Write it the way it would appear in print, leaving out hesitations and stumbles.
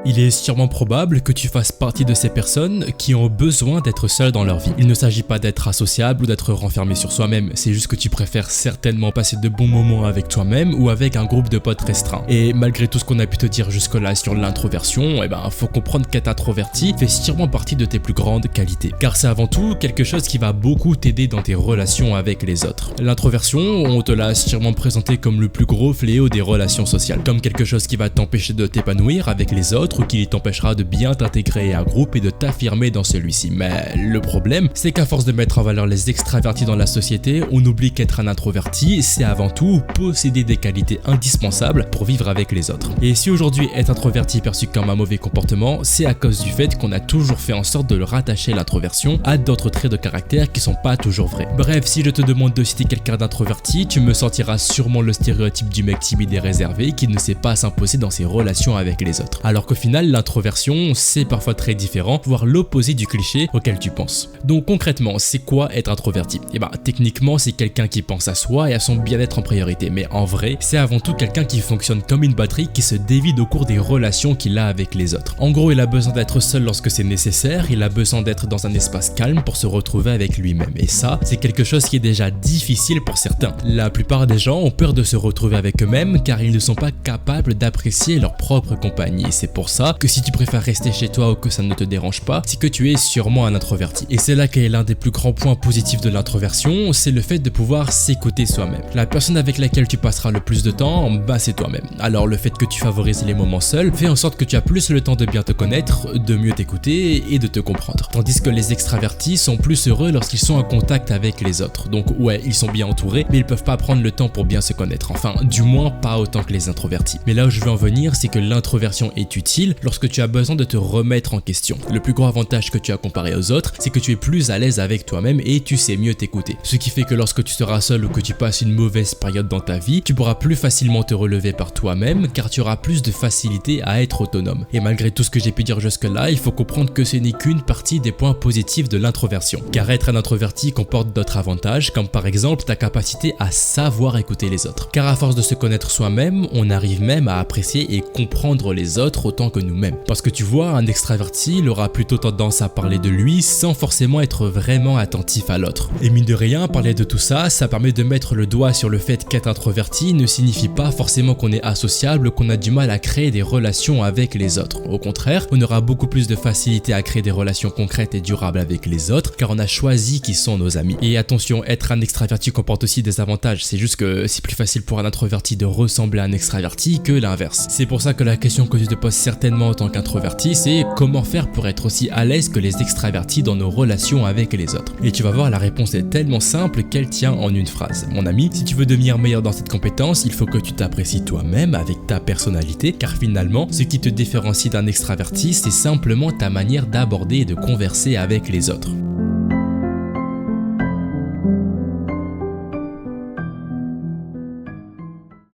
Il est sûrement probable que tu fasses partie de ces personnes qui ont besoin d'être seules dans leur vie. Il ne s'agit pas d'être asociable ou d'être renfermé sur soi-même, c'est juste que tu préfères certainement passer de bons moments avec toi-même ou avec un groupe de potes restreint. Et malgré tout ce qu'on a pu te dire jusque-là sur l'introversion, faut comprendre qu'être introverti fait sûrement partie de tes plus grandes qualités. Car c'est avant tout quelque chose qui va beaucoup t'aider dans tes relations avec les autres. L'introversion, on te l'a sûrement présenté comme le plus gros fléau des relations sociales, comme quelque chose qui va t'empêcher de t'épanouir avec les autres ou qui t'empêchera de bien t'intégrer à un groupe et de t'affirmer dans celui-ci. Mais le problème, c'est qu'à force de mettre en valeur les extravertis dans la société, on oublie qu'être un introverti, c'est avant tout posséder des qualités indispensables pour vivre avec les autres. Et si aujourd'hui être introverti est perçu comme un mauvais comportement, c'est à cause du fait qu'on a toujours fait en sorte de le rattacher l'introversion à d'autres traits de caractère qui sont pas toujours vrais. Bref, si je te demande de citer quelqu'un d'introverti, tu me sentiras sûrement le stéréotype du mec timide et réservé qui ne sait pas s'imposer dans ses relations avec les autres. Alors qu'au final, l'introversion, c'est parfois très différent, voire l'opposé du cliché auquel tu penses. Donc concrètement, c'est quoi être introverti? Techniquement, c'est quelqu'un qui pense à soi et à son bien-être en priorité, mais en vrai, c'est avant tout quelqu'un qui fonctionne comme une batterie qui se dévide au cours des relations qu'il a avec les autres. En gros, il a besoin d'être seul lorsque c'est nécessaire, il a besoin d'être dans un espace calme pour se retrouver avec lui-même. Et ça, c'est quelque chose qui est déjà difficile pour certains. La plupart des gens ont peur de se retrouver avec eux-mêmes car ils ne sont pas capables d'apprécier leur propre compagnie. C'est pour ça que si tu préfères rester chez toi ou que ça ne te dérange pas, c'est que tu es sûrement un introverti. Et c'est là qu'est l'un des plus grands points positifs de l'introversion, c'est le fait de pouvoir s'écouter soi-même. La personne avec laquelle tu passeras le plus de temps, c'est toi-même. Alors le fait que tu favorises les moments seuls fait en sorte que tu as plus le temps de bien te connaître, de mieux t'écouter et de te comprendre. Tandis que les extravertis sont plus heureux lorsqu'ils sont en contact avec les autres. Donc ouais, ils sont bien entourés, mais ils peuvent pas prendre le temps pour bien se connaître. Enfin, du moins pas autant que les introvertis. Mais là où je veux en venir, c'est que l'introversion est utile lorsque tu as besoin de te remettre en question. Le plus gros avantage que tu as comparé aux autres, c'est que tu es plus à l'aise avec toi-même et tu sais mieux t'écouter. Ce qui fait que lorsque tu seras seul ou que tu passes une mauvaise période dans ta vie, tu pourras plus facilement te relever par toi-même car tu auras plus de facilité à être autonome. Et malgré tout ce que j'ai pu dire jusque-là, il faut comprendre que ce n'est qu'une partie des points positifs de l'introversion. Car être un introverti comporte d'autres avantages, comme par exemple ta capacité à savoir écouter les autres. Car à force de se connaître soi-même, on arrive même à apprécier et comprendre les autres autant que nous-mêmes. Parce que tu vois, un extraverti, il aura plutôt tendance à parler de lui sans forcément être vraiment attentif à l'autre. Et mine de rien, parler de tout ça, ça permet de mettre le doigt sur le fait qu'être introverti ne signifie pas forcément qu'on est associable, qu'on a du mal à créer des relations avec les autres. Au contraire, on aura beaucoup plus de facilité à créer des relations concrètes et durables avec les autres car on a choisi qui sont nos amis. Et attention, être un extraverti comporte aussi des avantages, c'est juste que c'est plus facile pour un introverti de ressembler à un extraverti que l'inverse. C'est pour ça que la question que tu te poses certainement en tant qu'introverti, c'est comment faire pour être aussi à l'aise que les extravertis dans nos relations avec les autres. Et tu vas voir, la réponse est tellement simple qu'elle tient en une phrase. Mon ami, si tu veux devenir meilleur dans cette compétence, il faut que tu t'apprécies toi-même avec ta personnalité, car finalement, ce qui te différencie d'un extraverti, c'est simplement ta manière d'aborder et de converser avec les autres.